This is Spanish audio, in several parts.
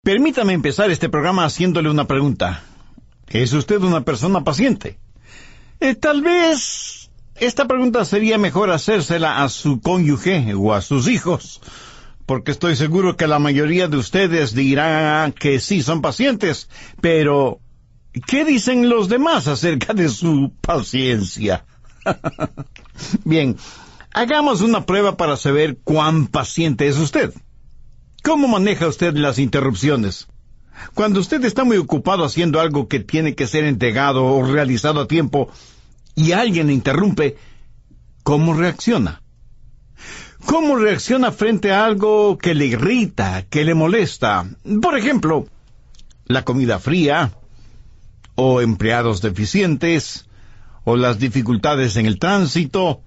Permítame empezar este programa haciéndole una pregunta. ¿Es usted una persona paciente? Tal vez esta pregunta sería mejor hacérsela a su cónyuge o a sus hijos, porque estoy seguro que la mayoría de ustedes dirán que sí son pacientes, pero ¿qué dicen los demás acerca de su paciencia? Bien, hagamos una prueba para saber cuán paciente es usted. ¿Cómo maneja usted las interrupciones? Cuando usted está muy ocupado haciendo algo que tiene que ser entregado o realizado a tiempo y alguien le interrumpe, ¿cómo reacciona? ¿Cómo reacciona frente a algo que le irrita, que le molesta? Por ejemplo, la comida fría, o empleados deficientes, o las dificultades en el tránsito,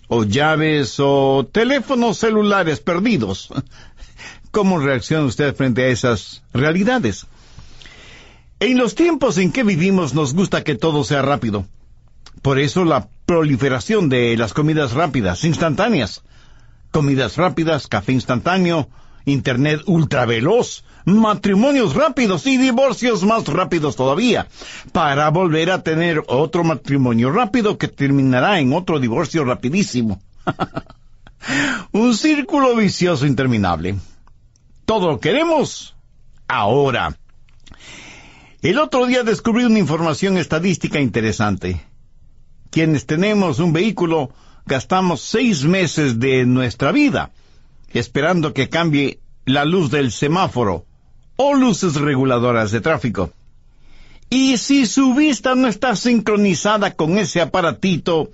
o llaves, o teléfonos celulares perdidos. ¿Cómo reacciona usted frente a esas realidades? En los tiempos en que vivimos nos gusta que todo sea rápido. Por eso la proliferación de las comidas rápidas, instantáneas. Comidas rápidas, café instantáneo, internet ultraveloz, matrimonios rápidos y divorcios más rápidos todavía, para volver a tener otro matrimonio rápido que terminará en otro divorcio rapidísimo. Un círculo vicioso interminable. Todo lo queremos ahora. El otro día descubrí una información estadística interesante. Quienes tenemos un vehículo gastamos 6 meses de nuestra vida esperando que cambie la luz del semáforo o luces reguladoras de tráfico. Y si su vista no está sincronizada con ese aparatito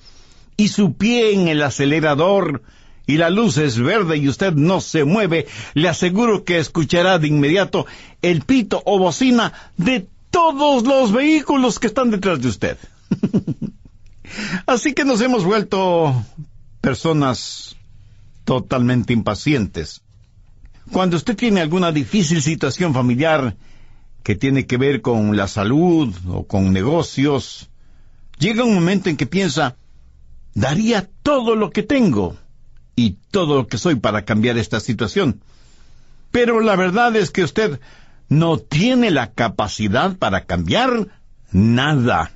y su pie en el acelerador y la luz es verde y usted no se mueve, le aseguro que escuchará de inmediato el pito o bocina de todos los vehículos que están detrás de usted. Así que nos hemos vuelto personas totalmente impacientes. Cuando usted tiene alguna difícil situación familiar que tiene que ver con la salud o con negocios, llega un momento en que piensa, daría todo lo que tengo y todo lo que soy para cambiar esta situación. Pero la verdad es que usted no tiene la capacidad para cambiar nada.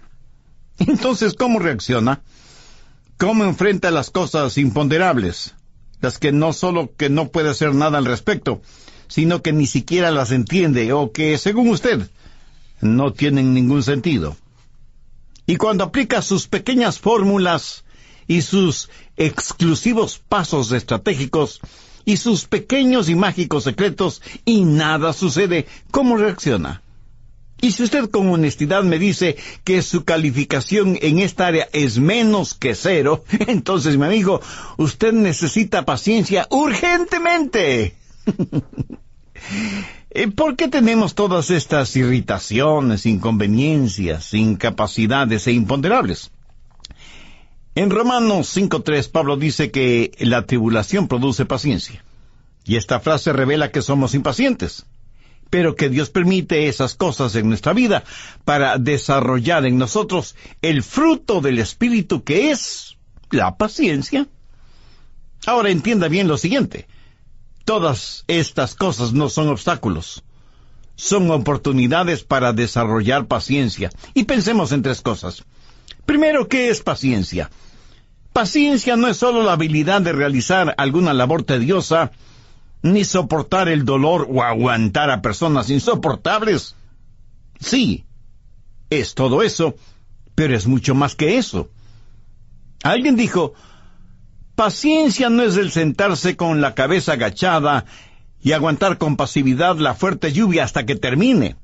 Entonces, ¿cómo reacciona? ¿Cómo enfrenta las cosas imponderables? Las que no solo que no puede hacer nada al respecto, sino que ni siquiera las entiende o que, según usted, no tienen ningún sentido. Y cuando aplica sus pequeñas fórmulas y sus exclusivos pasos estratégicos y sus pequeños y mágicos secretos y nada sucede, ¿cómo reacciona? Y si usted con honestidad me dice que su calificación en esta área es menos que 0, entonces, mi amigo, usted necesita paciencia urgentemente. ¿Por qué tenemos todas estas irritaciones, inconveniencias, incapacidades e imponderables? En Romanos 5:3, Pablo dice que la tribulación produce paciencia. Y esta frase revela que somos impacientes, pero que Dios permite esas cosas en nuestra vida para desarrollar en nosotros el fruto del Espíritu, que es la paciencia. Ahora entienda bien lo siguiente. Todas estas cosas no son obstáculos. Son oportunidades para desarrollar paciencia. Y pensemos en 3 cosas. Primero, ¿qué es paciencia? Paciencia no es solo la habilidad de realizar alguna labor tediosa, ni soportar el dolor o aguantar a personas insoportables. Sí, es todo eso, pero es mucho más que eso. Alguien dijo, paciencia no es el sentarse con la cabeza agachada y aguantar con pasividad la fuerte lluvia hasta que termine.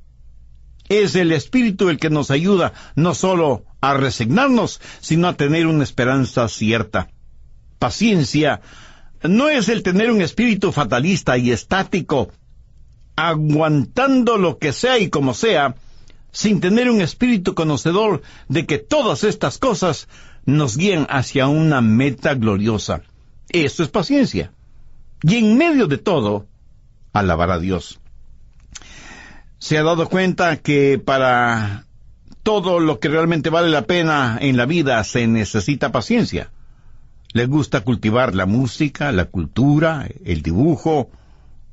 Es el Espíritu el que nos ayuda no solo a resignarnos, sino a tener una esperanza cierta. Paciencia no es el tener un espíritu fatalista y estático, aguantando lo que sea y como sea, sin tener un espíritu conocedor de que todas estas cosas nos guían hacia una meta gloriosa. Eso es paciencia. Y en medio de todo, alabar a Dios. ¿Se ha dado cuenta que para todo lo que realmente vale la pena en la vida se necesita paciencia? Le gusta cultivar la música, la cultura, el dibujo,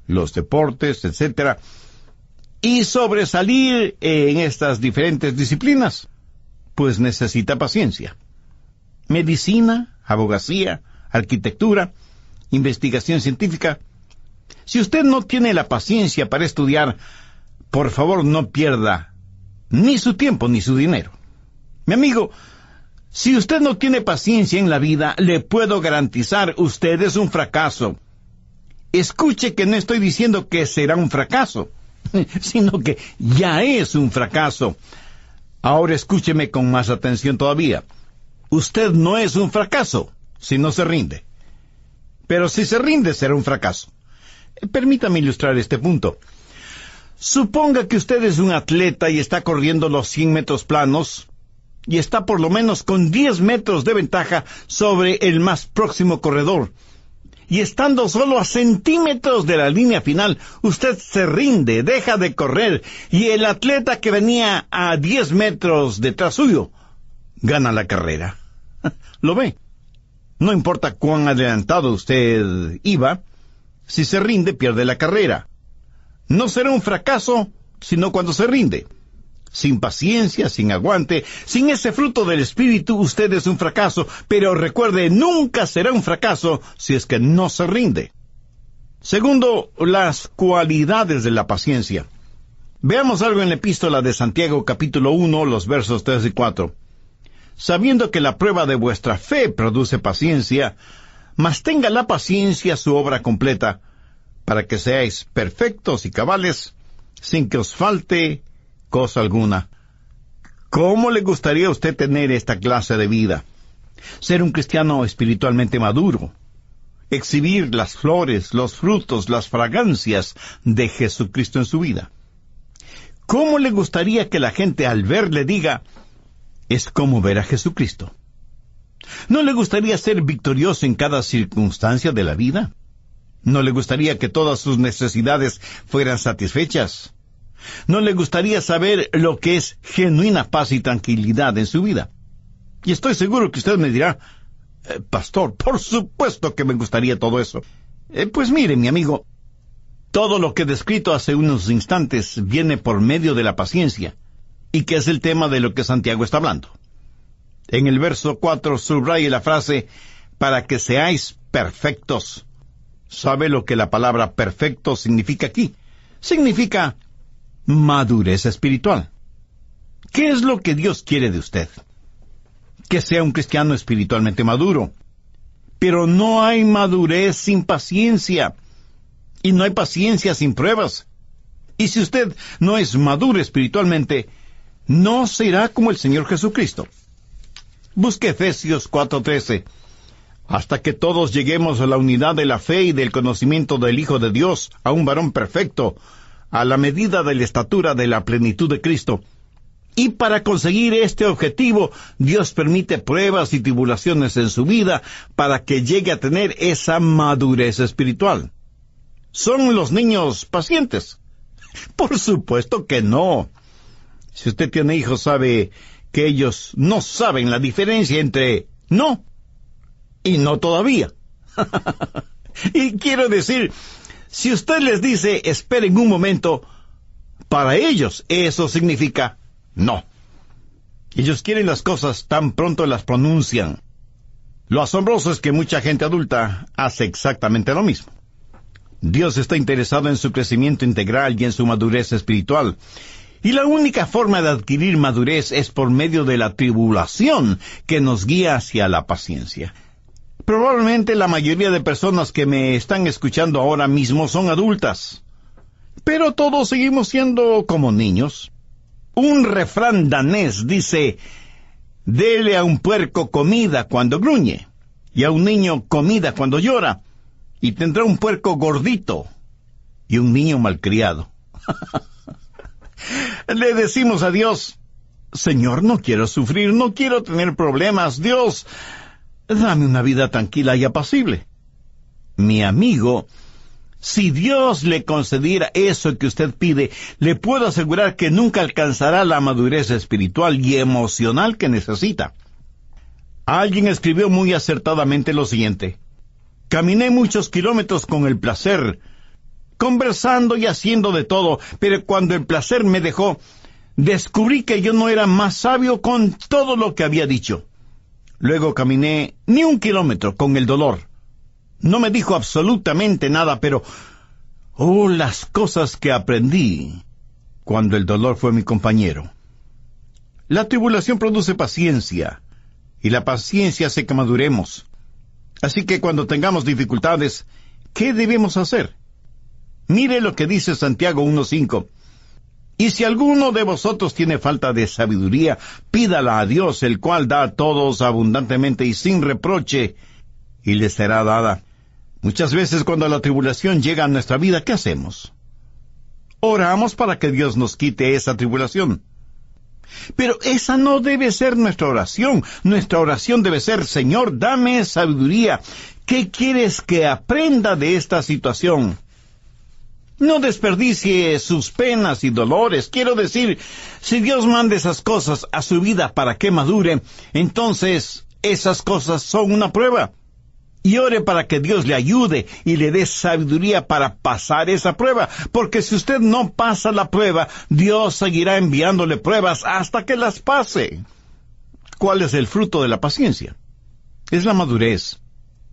los deportes, etc. y sobresalir en estas diferentes disciplinas, pues necesita paciencia. Medicina, abogacía, arquitectura, investigación científica. Si usted no tiene la paciencia para estudiar, por favor no pierda ni su tiempo ni su dinero. Mi amigo, si usted no tiene paciencia en la vida, le puedo garantizar, usted es un fracaso. Escuche que no estoy diciendo que será un fracaso, sino que ya es un fracaso. Ahora escúcheme con más atención todavía. Usted no es un fracaso si no se rinde. Pero si se rinde, será un fracaso. Permítame ilustrar este punto. Suponga que usted es un atleta y está corriendo los 100 metros planos y está por lo menos con 10 metros de ventaja sobre el más próximo corredor. Y estando solo a centímetros de la línea final, usted se rinde, deja de correr, y el atleta que venía a 10 metros detrás suyo gana la carrera. ¿Lo ve? No importa cuán adelantado usted iba, si se rinde, pierde la carrera. No será un fracaso, sino cuando se rinde. Sin paciencia, sin aguante, sin ese fruto del Espíritu, usted es un fracaso, pero recuerde, nunca será un fracaso si es que no se rinde. Segundo, las cualidades de la paciencia. Veamos algo en la epístola de Santiago, capítulo 1, los versos 3 y 4. Sabiendo que la prueba de vuestra fe produce paciencia, mas tenga la paciencia su obra completa, para que seáis perfectos y cabales, sin que os falte cosa alguna. ¿Cómo le gustaría a usted tener esta clase de vida? Ser un cristiano espiritualmente maduro. Exhibir las flores, los frutos, las fragancias de Jesucristo en su vida. ¿Cómo le gustaría que la gente al verle diga, es como ver a Jesucristo? ¿No le gustaría ser victorioso en cada circunstancia de la vida? ¿No le gustaría que todas sus necesidades fueran satisfechas? ¿No le gustaría saber lo que es genuina paz y tranquilidad en su vida? Y estoy seguro que usted me dirá, pastor, por supuesto que me gustaría todo eso. Pues mire, mi amigo, todo lo que he descrito hace unos instantes viene por medio de la paciencia, y que es el tema de lo que Santiago está hablando. En el verso 4 subraya la frase, para que seáis perfectos. ¿Sabe lo que la palabra perfecto significa aquí? Significa madurez espiritual. ¿Qué es lo que Dios quiere de usted? Que sea un cristiano espiritualmente maduro. Pero no hay madurez sin paciencia. Y no hay paciencia sin pruebas. Y si usted no es maduro espiritualmente, no será como el Señor Jesucristo. Busque Efesios 4:13. Hasta que todos lleguemos a la unidad de la fe y del conocimiento del Hijo de Dios, a un varón perfecto, a la medida de la estatura de la plenitud de Cristo. Y para conseguir este objetivo, Dios permite pruebas y tribulaciones en su vida para que llegue a tener esa madurez espiritual. ¿Son los niños pacientes? Por supuesto que no. Si usted tiene hijos, sabe que ellos no saben la diferencia entre no y no todavía. Y quiero decir, si usted les dice, esperen un momento, para ellos eso significa no. Ellos quieren las cosas tan pronto las pronuncian. Lo asombroso es que mucha gente adulta hace exactamente lo mismo. Dios está interesado en su crecimiento integral y en su madurez espiritual. Y la única forma de adquirir madurez es por medio de la tribulación que nos guía hacia la paciencia. Probablemente la mayoría de personas que me están escuchando ahora mismo son adultas. Pero todos seguimos siendo como niños. Un refrán danés dice, dele a un puerco comida cuando gruñe, y a un niño comida cuando llora, y tendrá un puerco gordito y un niño malcriado. Le decimos a Dios, Señor, no quiero sufrir, no quiero tener problemas. Dios, dame una vida tranquila y apacible. Mi amigo, si Dios le concediera eso que usted pide, le puedo asegurar que nunca alcanzará la madurez espiritual y emocional que necesita. Alguien escribió muy acertadamente lo siguiente: caminé muchos kilómetros con el placer, conversando y haciendo de todo, pero cuando el placer me dejó, descubrí que yo no era más sabio con todo lo que había dicho. Luego caminé ni 1 kilómetro con el dolor. No me dijo absolutamente nada, pero las cosas que aprendí cuando el dolor fue mi compañero. La tribulación produce paciencia, y la paciencia hace que maduremos. Así que cuando tengamos dificultades, ¿qué debemos hacer? Mire lo que dice Santiago 1:5. Y si alguno de vosotros tiene falta de sabiduría, pídala a Dios, el cual da a todos abundantemente y sin reproche, y le será dada. Muchas veces cuando la tribulación llega a nuestra vida, ¿qué hacemos? Oramos para que Dios nos quite esa tribulación. Pero esa no debe ser nuestra oración. Nuestra oración debe ser: Señor, dame sabiduría. ¿Qué quieres que aprenda de esta situación? No desperdicie sus penas y dolores. Quiero decir, si Dios manda esas cosas a su vida para que madure, entonces esas cosas son una prueba. Y ore para que Dios le ayude y le dé sabiduría para pasar esa prueba. Porque si usted no pasa la prueba, Dios seguirá enviándole pruebas hasta que las pase. ¿Cuál es el fruto de la paciencia? Es la madurez.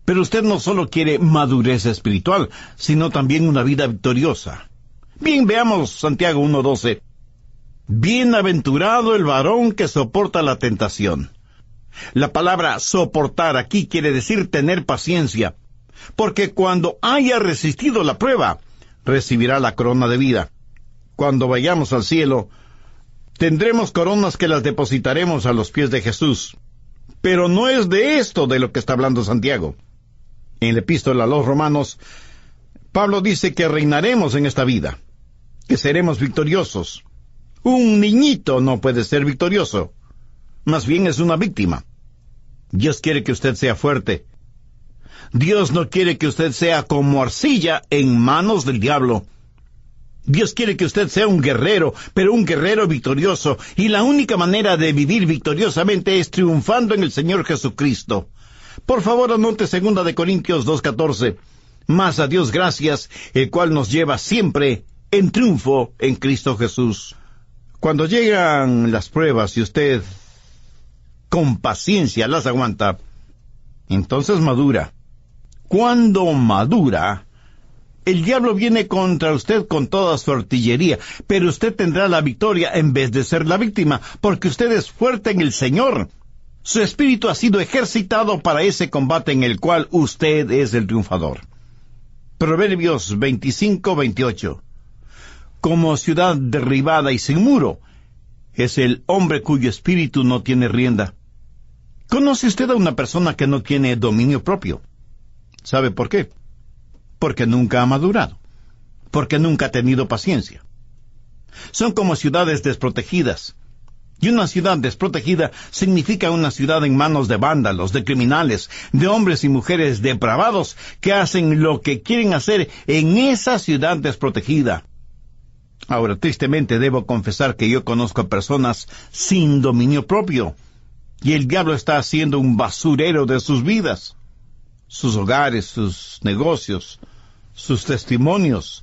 Pero usted no solo quiere madurez espiritual, sino también una vida victoriosa. Bien, veamos Santiago 1:12. Bienaventurado el varón que soporta la tentación. La palabra soportar aquí quiere decir tener paciencia, porque cuando haya resistido la prueba, recibirá la corona de vida. Cuando vayamos al cielo, tendremos coronas que las depositaremos a los pies de Jesús. Pero no es de esto de lo que está hablando Santiago. En la epístola a los Romanos, Pablo dice que reinaremos en esta vida, que seremos victoriosos. Un niñito no puede ser victorioso, más bien es una víctima. Dios quiere que usted sea fuerte. Dios no quiere que usted sea como arcilla en manos del diablo. Dios quiere que usted sea un guerrero, pero un guerrero victorioso, y la única manera de vivir victoriosamente es triunfando en el Señor Jesucristo. Por favor, anote 2 Corintios 2:14. Mas a Dios gracias, el cual nos lleva siempre en triunfo en Cristo Jesús. Cuando llegan las pruebas y usted con paciencia las aguanta, entonces madura. Cuando madura, el diablo viene contra usted con toda su artillería, pero usted tendrá la victoria en vez de ser la víctima, porque usted es fuerte en el Señor. Su espíritu ha sido ejercitado para ese combate en el cual usted es el triunfador. Proverbios 25:28. Como ciudad derribada y sin muro, es el hombre cuyo espíritu no tiene rienda. ¿Conoce usted a una persona que no tiene dominio propio? ¿Sabe por qué? Porque nunca ha madurado. Porque nunca ha tenido paciencia. Son como ciudades desprotegidas. Y una ciudad desprotegida significa una ciudad en manos de vándalos, de criminales, de hombres y mujeres depravados que hacen lo que quieren hacer en esa ciudad desprotegida. Ahora, tristemente debo confesar que yo conozco a personas sin dominio propio, y el diablo está haciendo un basurero de sus vidas. Sus hogares, sus negocios, sus testimonios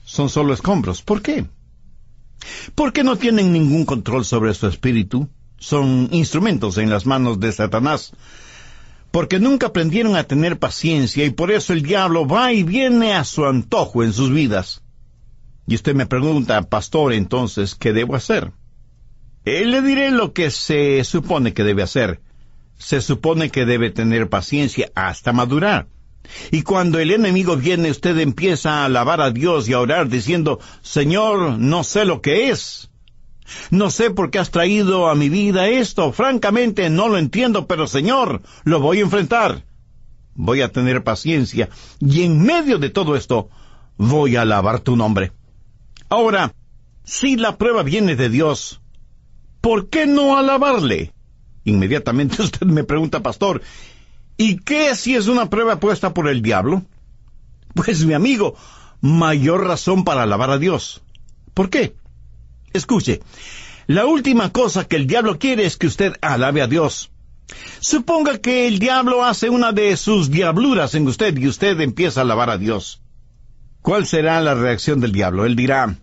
son solo escombros. ¿Por qué? Porque no tienen ningún control sobre su espíritu. Son instrumentos en las manos de Satanás. Porque nunca aprendieron a tener paciencia, y por eso el diablo va y viene a su antojo en sus vidas. Y usted me pregunta: pastor, entonces, ¿qué debo hacer? Le diré lo que se supone que debe hacer. Se supone que debe tener paciencia hasta madurar. Y cuando el enemigo viene, usted empieza a alabar a Dios y a orar diciendo: Señor, no sé lo que es. No sé por qué has traído a mi vida esto. Francamente, no lo entiendo, pero Señor, lo voy a enfrentar. Voy a tener paciencia, y en medio de todo esto, voy a alabar tu nombre. Ahora, si la prueba viene de Dios, ¿por qué no alabarle? Inmediatamente usted me pregunta: pastor, ¿y qué si es una prueba puesta por el diablo? Pues, mi amigo, mayor razón para alabar a Dios. ¿Por qué? Escuche, la última cosa que el diablo quiere es que usted alabe a Dios. Suponga que el diablo hace una de sus diabluras en usted y usted empieza a alabar a Dios. ¿cuál será la reacción del diablo? Él dirá,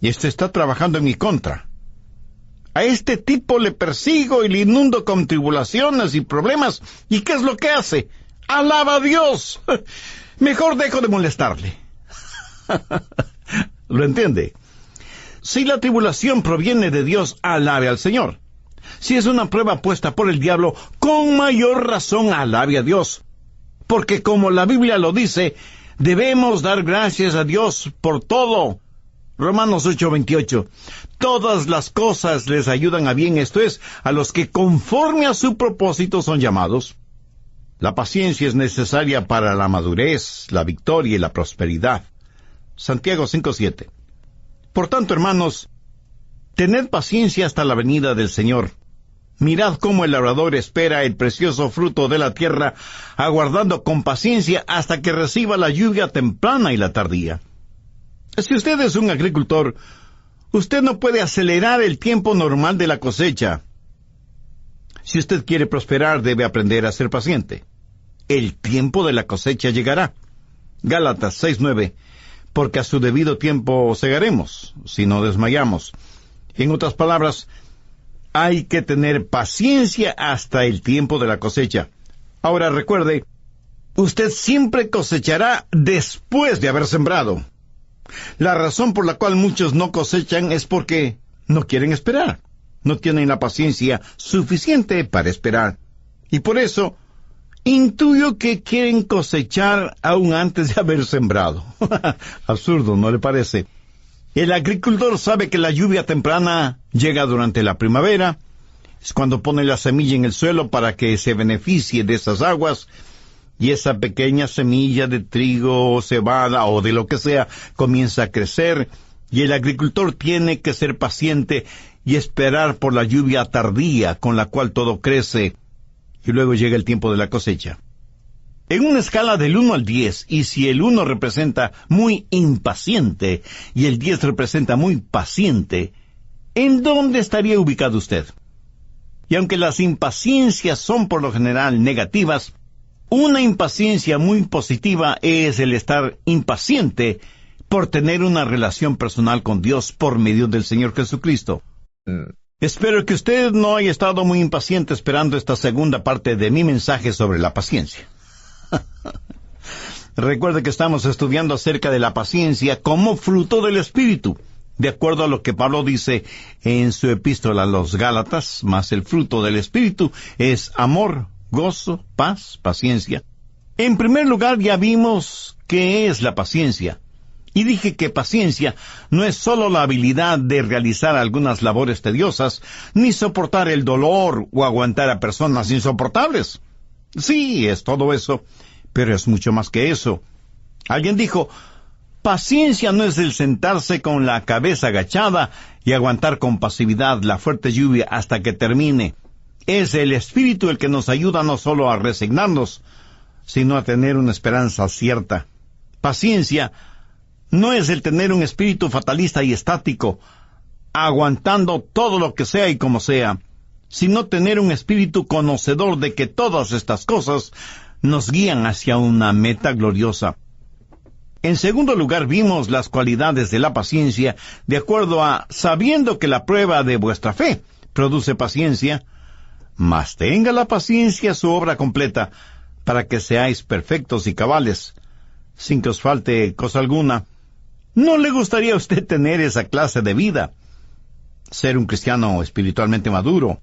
este está trabajando en mi contra. A este tipo le persigo y le inundo con tribulaciones y problemas. ¿Y qué es lo que hace? ¡Alaba a Dios! Mejor dejo de molestarle. ¿Lo entiende? Si la tribulación proviene de Dios, alabe al Señor. Si es una prueba puesta por el diablo, con mayor razón alabe a Dios. Porque como la Biblia lo dice, debemos dar gracias a Dios por todo. Romanos 8:28. Todas las cosas les ayudan a bien, esto es, a los que conforme a su propósito son llamados. La paciencia es necesaria para la madurez, la victoria y la prosperidad. Santiago 5:7. Por tanto, hermanos, tened paciencia hasta la venida del Señor. Mirad cómo el labrador espera el precioso fruto de la tierra, aguardando con paciencia hasta que reciba la lluvia temprana y la tardía. Si usted es un agricultor, usted no puede acelerar el tiempo normal de la cosecha. Si usted quiere prosperar, debe aprender a ser paciente. El tiempo de la cosecha llegará. Gálatas 6:9. Porque a su debido tiempo segaremos, si no desmayamos. En otras palabras, hay que tener paciencia hasta el tiempo de la cosecha. Ahora recuerde, usted siempre cosechará después de haber sembrado. La razón por la cual muchos no cosechan es porque no quieren esperar. No tienen la paciencia suficiente para esperar. Y por eso, intuyo que quieren cosechar aún antes de haber sembrado. Absurdo, ¿no le parece? El agricultor sabe que la lluvia temprana llega durante la primavera. Es cuando pone la semilla en el suelo para que se beneficie de esas aguas. Y esa pequeña semilla de trigo o cebada o de lo que sea comienza a crecer. Y el agricultor tiene que ser paciente y esperar por la lluvia tardía con la cual todo crece. Y luego llega el tiempo de la cosecha. En una escala del 1 al 10, y si el 1 representa muy impaciente y el 10 representa muy paciente, ¿en dónde estaría ubicado usted? Y aunque las impaciencias son por lo general negativas, una impaciencia muy positiva es el estar impaciente por tener una relación personal con Dios por medio del Señor Jesucristo. Espero que usted no haya estado muy impaciente esperando esta segunda parte de mi mensaje sobre la paciencia. Recuerde que estamos estudiando acerca de la paciencia como fruto del Espíritu, de acuerdo a lo que Pablo dice en su epístola a los Gálatas, más el fruto del Espíritu es amor, gozo, paz, paciencia. En primer lugar, ya vimos qué es la paciencia. Y dije que paciencia no es sólo la habilidad de realizar algunas labores tediosas, ni soportar el dolor o aguantar a personas insoportables. Sí, es todo eso, pero es mucho más que eso. Alguien dijo, paciencia no es el sentarse con la cabeza agachada y aguantar con pasividad la fuerte lluvia hasta que termine. Es el Espíritu el que nos ayuda no solo a resignarnos, sino a tener una esperanza cierta. Paciencia no es el tener un espíritu fatalista y estático, aguantando todo lo que sea y como sea, sino tener un espíritu conocedor de que todas estas cosas nos guían hacia una meta gloriosa. En segundo lugar, vimos las cualidades de la paciencia de acuerdo a sabiendo que la prueba de vuestra fe produce paciencia, mas tenga la paciencia su obra completa, para que seáis perfectos y cabales, sin que os falte cosa alguna. ¿No le gustaría a usted tener esa clase de vida? Ser un cristiano espiritualmente maduro,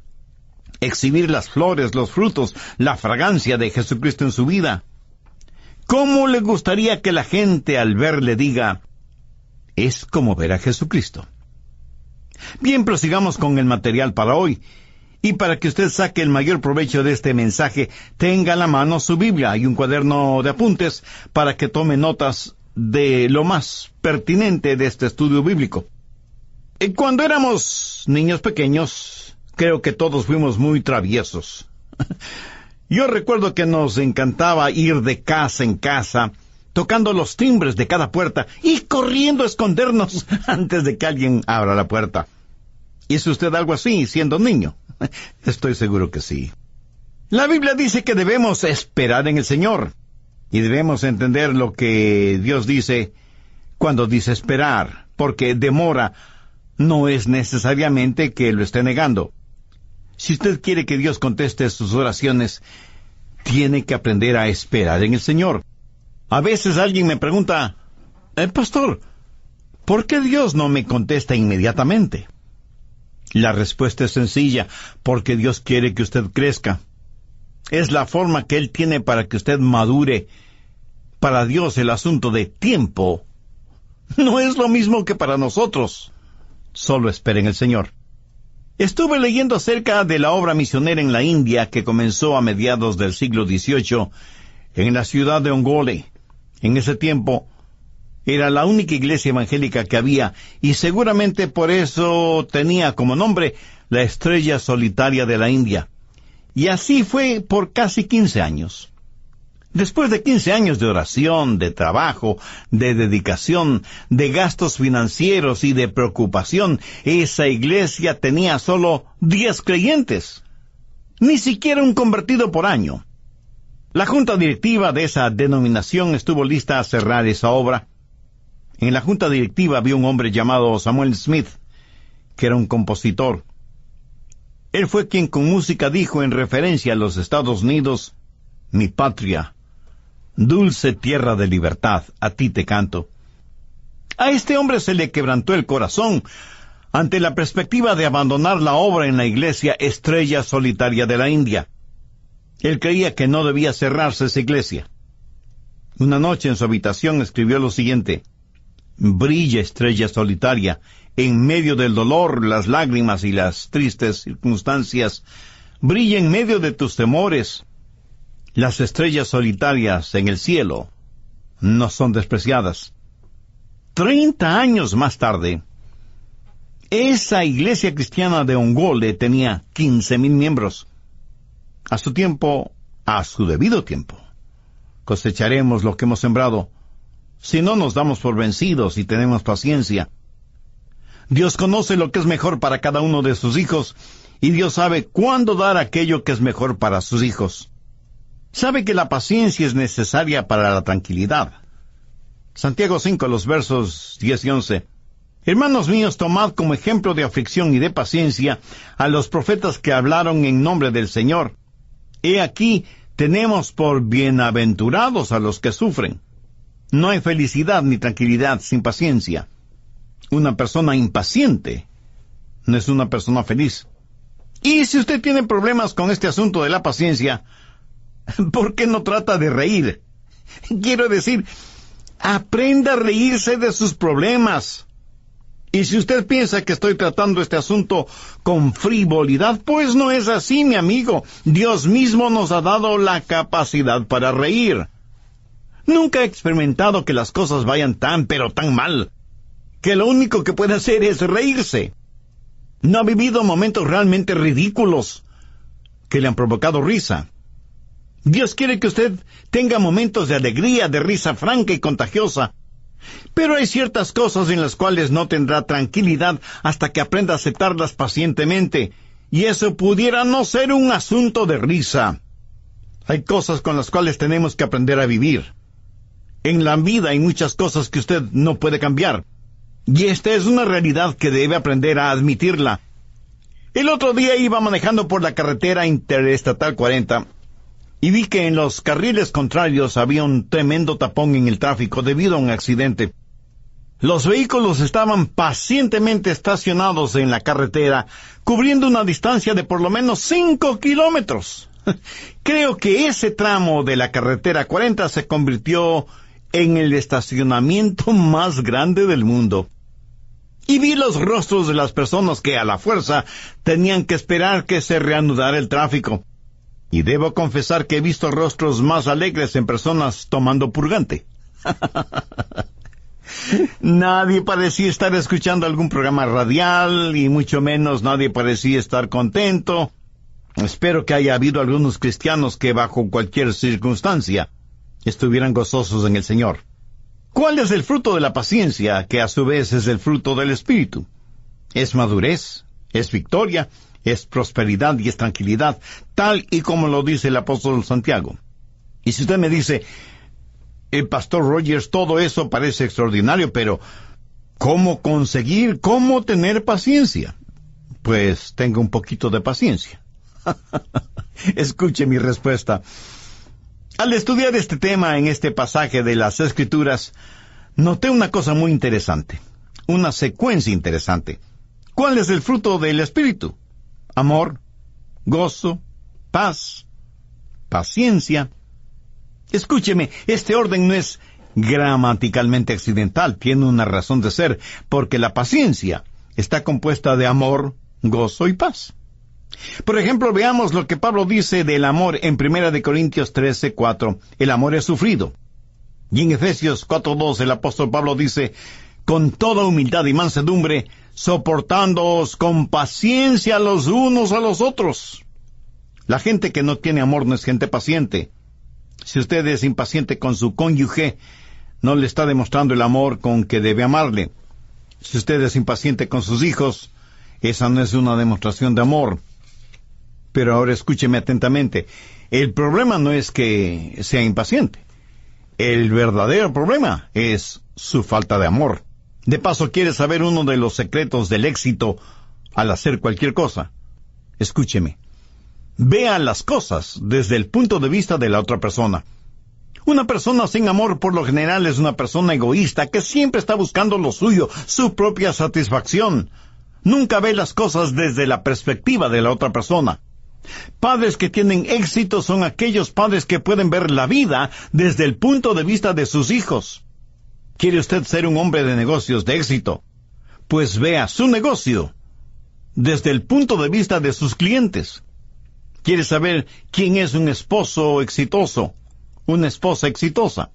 exhibir las flores, los frutos, la fragancia de Jesucristo en su vida. ¿Cómo le gustaría que la gente al verle diga, es como ver a Jesucristo? Bien, prosigamos con el material para hoy. Y para que usted saque el mayor provecho de este mensaje, tenga a la mano su Biblia y un cuaderno de apuntes para que tome notas de lo más pertinente de este estudio bíblico. Cuando éramos niños pequeños, creo que todos fuimos muy traviesos. Yo recuerdo que nos encantaba ir de casa en casa, tocando los timbres de cada puerta y corriendo a escondernos antes de que alguien abra la puerta. ¿Hizo usted algo así siendo niño? Estoy seguro que sí. La Biblia dice que debemos esperar en el Señor. Y debemos entender lo que Dios dice cuando dice esperar, porque demora no es necesariamente que lo esté negando. Si usted quiere que Dios conteste sus oraciones, tiene que aprender a esperar en el Señor. A veces alguien me pregunta, pastor, ¿por qué Dios no me contesta inmediatamente? La respuesta es sencilla, porque Dios quiere que usted crezca. Es la forma que Él tiene para que usted madure. Para Dios el asunto de tiempo no es lo mismo que para nosotros. Solo espere en el Señor. Estuve leyendo acerca de la obra misionera en la India que comenzó a mediados del siglo XVIII en la ciudad de Ongole. En ese tiempo era la única iglesia evangélica que había, y seguramente por eso tenía como nombre la Estrella Solitaria de la India. Y así fue por casi 15 años. Después de 15 años de oración, de trabajo, de dedicación, de gastos financieros y de preocupación, esa iglesia tenía solo 10 creyentes. Ni siquiera un convertido por año. La junta directiva de esa denominación estuvo lista a cerrar esa obra. En la junta directiva había un hombre llamado Samuel Smith, que era un compositor. Él fue quien con música dijo en referencia a los Estados Unidos, «Mi patria, dulce tierra de libertad, a ti te canto». A este hombre se le quebrantó el corazón ante la perspectiva de abandonar la obra en la iglesia Estrella Solitaria de la India. Él creía que no debía cerrarse esa iglesia. Una noche en su habitación escribió lo siguiente: «Brilla, estrella solitaria, en medio del dolor, las lágrimas y las tristes circunstancias. Brilla en medio de tus temores. Las estrellas solitarias en el cielo no son despreciadas». 30 años más tarde, esa iglesia cristiana de Ongole tenía 15,000 miembros. A su tiempo, a su debido tiempo, cosecharemos lo que hemos sembrado, si no nos damos por vencidos y tenemos paciencia. Dios conoce lo que es mejor para cada uno de sus hijos, y Dios sabe cuándo dar aquello que es mejor para sus hijos. Sabe que la paciencia es necesaria para la tranquilidad. Santiago 5, los versos 10 y 11. «Hermanos míos, tomad como ejemplo de aflicción y de paciencia a los profetas que hablaron en nombre del Señor. He aquí, tenemos por bienaventurados a los que sufren». No hay felicidad ni tranquilidad sin paciencia. Una persona impaciente no es una persona feliz. Y si usted tiene problemas con este asunto de la paciencia, ¿por qué no trata de reír? Quiero decir, aprenda a reírse de sus problemas. Y si usted piensa que estoy tratando este asunto con frivolidad, pues no es así, mi amigo. Dios mismo nos ha dado la capacidad para reír. Nunca he experimentado que las cosas vayan tan, pero tan mal, que lo único que puede hacer es reírse. No ha vivido momentos realmente ridículos que le han provocado risa. Dios quiere que usted tenga momentos de alegría, de risa franca y contagiosa. Pero hay ciertas cosas en las cuales no tendrá tranquilidad hasta que aprenda a aceptarlas pacientemente, y eso pudiera no ser un asunto de risa. Hay cosas con las cuales tenemos que aprender a vivir. En la vida hay muchas cosas que usted no puede cambiar, y esta es una realidad que debe aprender a admitirla. El otro día iba manejando por la carretera interestatal 40, y vi que en los carriles contrarios había un tremendo tapón en el tráfico debido a un accidente. Los vehículos estaban pacientemente estacionados en la carretera, cubriendo una distancia de por lo menos 5 kilómetros. Creo que ese tramo de la carretera 40 se convirtió en el estacionamiento más grande del mundo. Y vi los rostros de las personas que a la fuerza tenían que esperar que se reanudara el tráfico. Y debo confesar que he visto rostros más alegres en personas tomando purgante. Nadie parecía estar escuchando algún programa radial, y mucho menos nadie parecía estar contento. Espero que haya habido algunos cristianos que bajo cualquier circunstancia estuvieran gozosos en el Señor. ¿Cuál es el fruto de la paciencia, que a su vez es el fruto del Espíritu? Es madurez, es victoria, es prosperidad y es tranquilidad, tal y como lo dice el apóstol Santiago. Y si usted me dice, Pastor Rogers, todo eso parece extraordinario, pero ¿cómo conseguir, cómo tener paciencia? Pues tenga un poquito de paciencia. Escuche mi respuesta. Al estudiar este tema en este pasaje de las Escrituras, noté una cosa muy interesante, una secuencia interesante. ¿Cuál es el fruto del Espíritu? Amor, gozo, paz, paciencia. Escúcheme, este orden no es gramaticalmente accidental, tiene una razón de ser, porque la paciencia está compuesta de amor, gozo y paz. Por ejemplo, veamos lo que Pablo dice del amor en 1 Corintios 13:4. El amor es sufrido. Y en Efesios 4:2 el apóstol Pablo dice, con toda humildad y mansedumbre, soportándoos con paciencia los unos a los otros. La gente que no tiene amor no es gente paciente. Si usted es impaciente con su cónyuge, no le está demostrando el amor con que debe amarle. Si usted es impaciente con sus hijos, esa no es una demostración de amor. Pero ahora escúcheme atentamente. El problema no es que sea impaciente. El verdadero problema es su falta de amor. De paso, ¿quiere saber uno de los secretos del éxito al hacer cualquier cosa? Escúcheme. Vea las cosas desde el punto de vista de la otra persona. Una persona sin amor por lo general es una persona egoísta que siempre está buscando lo suyo, su propia satisfacción. Nunca ve las cosas desde la perspectiva de la otra persona. Padres que tienen éxito son aquellos padres que pueden ver la vida desde el punto de vista de sus hijos. ¿Quiere usted ser un hombre de negocios de éxito? Pues vea su negocio desde el punto de vista de sus clientes. ¿Quiere saber quién es un esposo exitoso? Una esposa exitosa.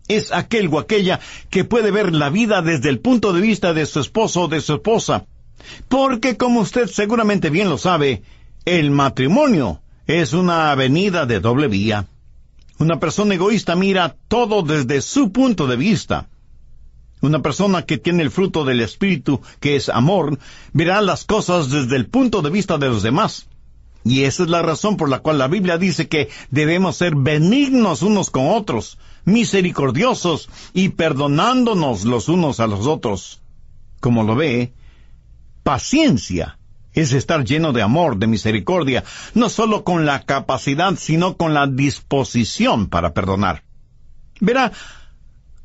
Es aquel o aquella que puede ver la vida desde el punto de vista de su esposo o de su esposa. Porque, como usted seguramente bien lo sabe, el matrimonio es una avenida de doble vía. Una persona egoísta mira todo desde su punto de vista. Una persona que tiene el fruto del Espíritu, que es amor, verá las cosas desde el punto de vista de los demás. Y esa es la razón por la cual la Biblia dice que debemos ser benignos unos con otros, misericordiosos y perdonándonos los unos a los otros. Como lo ve, paciencia es estar lleno de amor, de misericordia, no solo con la capacidad, sino con la disposición para perdonar. Verá,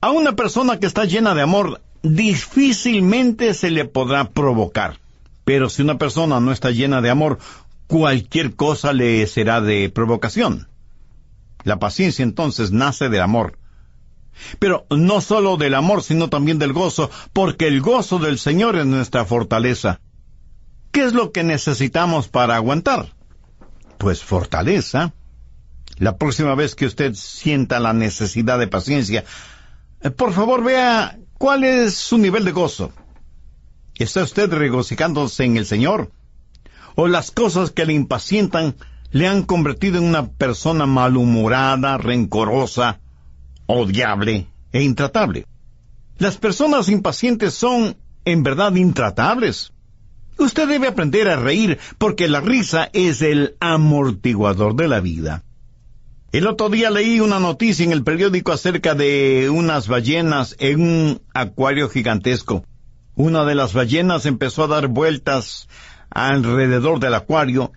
a una persona que está llena de amor, difícilmente se le podrá provocar. Pero si una persona no está llena de amor, cualquier cosa le será de provocación. La paciencia entonces nace del amor. Pero no solo del amor, sino también del gozo, porque el gozo del Señor es nuestra fortaleza. ¿Qué es lo que necesitamos para aguantar? Pues fortaleza. La próxima vez que usted sienta la necesidad de paciencia, por favor vea cuál es su nivel de gozo. ¿Está usted regocijándose en el Señor? ¿O las cosas que le impacientan le han convertido en una persona malhumorada, rencorosa, odiable e intratable? Las personas impacientes son, en verdad, intratables. Usted debe aprender a reír, porque la risa es el amortiguador de la vida. El otro día leí una noticia en el periódico acerca de unas ballenas en un acuario gigantesco. Una de las ballenas empezó a dar vueltas alrededor del acuario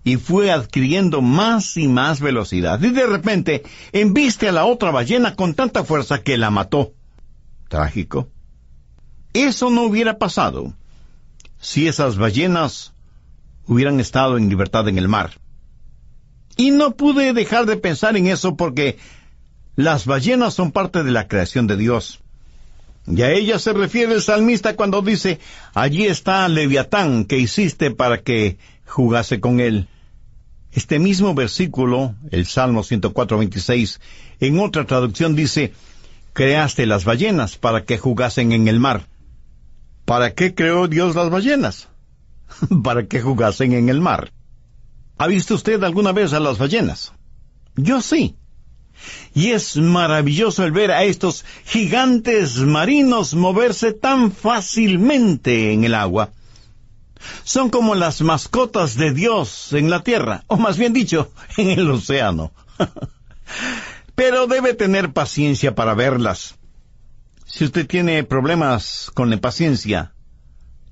y fue adquiriendo más y más velocidad. Y de repente embiste a la otra ballena con tanta fuerza que la mató. Trágico. Eso no hubiera pasado si esas ballenas hubieran estado en libertad en el mar. Y no pude dejar de pensar en eso porque las ballenas son parte de la creación de Dios. Y a ella se refiere el salmista cuando dice, allí está Leviatán que hiciste para que jugase con él. Este mismo versículo, el Salmo 104:26, en otra traducción dice, creaste las ballenas para que jugasen en el mar. ¿Para qué creó Dios las ballenas? Para que jugasen en el mar. ¿Ha visto usted alguna vez a las ballenas? Yo sí. Y es maravilloso el ver a estos gigantes marinos moverse tan fácilmente en el agua. Son como las mascotas de Dios en la tierra, o más bien dicho, en el océano. pero debe tener paciencia para verlas. Si usted tiene problemas con la paciencia,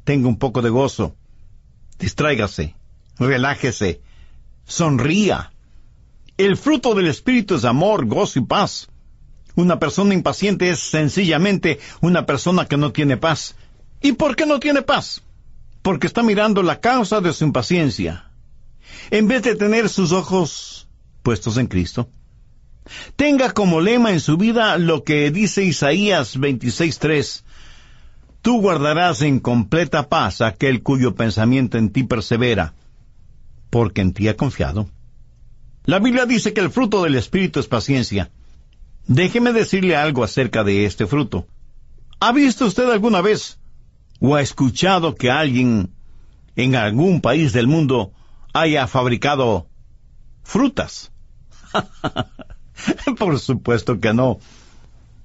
tenga un poco de gozo, distráigase, relájese, sonría. El fruto del Espíritu es amor, gozo y paz. Una persona impaciente es sencillamente una persona que no tiene paz. ¿Y por qué no tiene paz? Porque está mirando la causa de su impaciencia, en vez de tener sus ojos puestos en Cristo. Tenga como lema en su vida lo que dice Isaías 26:3. Tú guardarás en completa paz a aquel cuyo pensamiento en ti persevera, porque en ti ha confiado. La Biblia dice que el fruto del Espíritu es paciencia. Déjeme decirle algo acerca de este fruto. ¿Ha visto usted alguna vez o ha escuchado que alguien en algún país del mundo haya fabricado frutas? Por supuesto que no.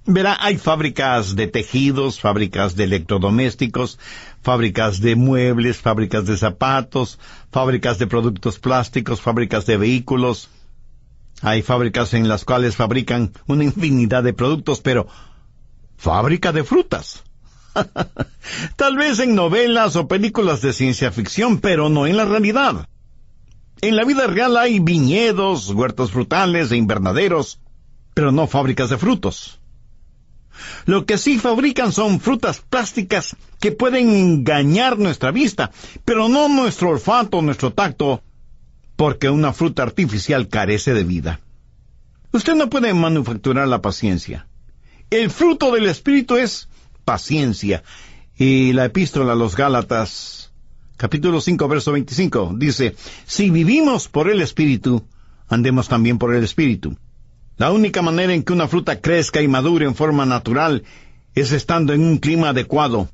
Verá, hay fábricas de tejidos, fábricas de electrodomésticos, fábricas de muebles, fábricas de zapatos, fábricas de productos plásticos, fábricas de vehículos. Hay fábricas en las cuales fabrican una infinidad de productos, pero fábrica de frutas. Tal vez en novelas o películas de ciencia ficción, pero no en la realidad. En la vida real hay viñedos, huertos frutales e invernaderos, pero no fábricas de frutos. Lo que sí fabrican son frutas plásticas que pueden engañar nuestra vista, pero no nuestro olfato, nuestro tacto, porque una fruta artificial carece de vida. Usted no puede manufacturar la paciencia. El fruto del Espíritu es paciencia. Y la epístola a los Gálatas, capítulo 5, verso 25, dice, si vivimos por el Espíritu, andemos también por el Espíritu. La única manera en que una fruta crezca y madure en forma natural es estando en un clima adecuado.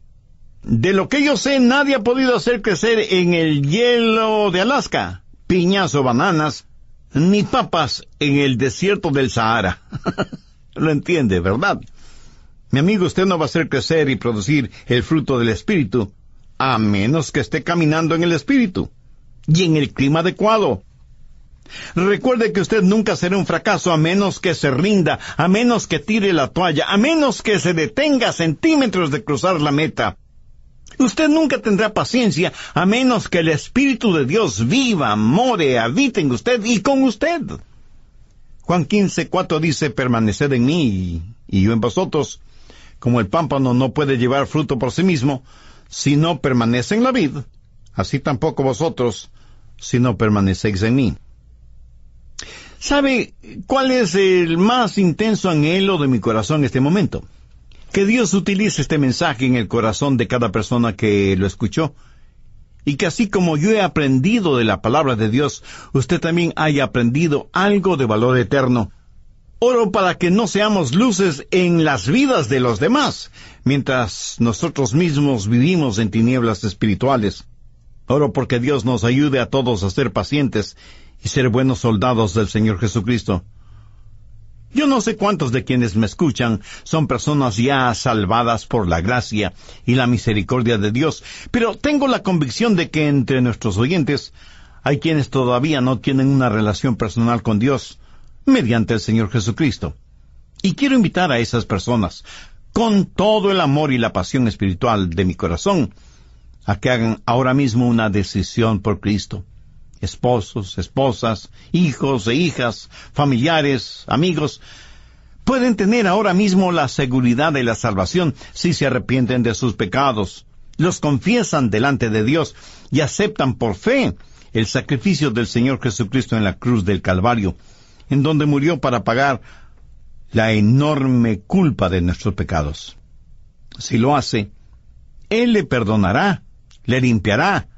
De lo que yo sé, nadie ha podido hacer crecer en el hielo de Alaska piñas o bananas, ni papas en el desierto del Sahara. Lo entiende, ¿verdad? Mi amigo, usted no va a hacer crecer y producir el fruto del Espíritu, a menos que esté caminando en el Espíritu y en el clima adecuado. Recuerde que usted nunca será un fracaso a menos que se rinda, a menos que tire la toalla, a menos que se detenga a centímetros de cruzar la meta. Usted nunca tendrá paciencia a menos que el Espíritu de Dios viva, more, habite en usted y con usted. Juan 15:4 dice, permaneced en mí y yo en vosotros. Como el pámpano no puede llevar fruto por sí mismo, si no permanece en la vid, así tampoco vosotros, si no permanecéis en mí. ¿Sabe cuál es el más intenso anhelo de mi corazón en este momento? Que Dios utilice este mensaje en el corazón de cada persona que lo escuchó, y que así como yo he aprendido de la palabra de Dios, usted también haya aprendido algo de valor eterno. Oro para que no seamos luces en las vidas de los demás, mientras nosotros mismos vivimos en tinieblas espirituales. Oro porque Dios nos ayude a todos a ser pacientes y ser buenos soldados del Señor Jesucristo. Yo no sé cuántos de quienes me escuchan son personas ya salvadas por la gracia y la misericordia de Dios, pero tengo la convicción de que entre nuestros oyentes hay quienes todavía no tienen una relación personal con Dios mediante el Señor Jesucristo. Y quiero invitar a esas personas, con todo el amor y la pasión espiritual de mi corazón, a que hagan ahora mismo una decisión por Cristo. Esposos, esposas, hijos e hijas, familiares, amigos, pueden tener ahora mismo la seguridad de la salvación si se arrepienten de sus pecados, los confiesan delante de Dios y aceptan por fe el sacrificio del Señor Jesucristo en la cruz del Calvario, en donde murió para pagar la enorme culpa de nuestros pecados. Si lo hace, Él le perdonará, le limpiará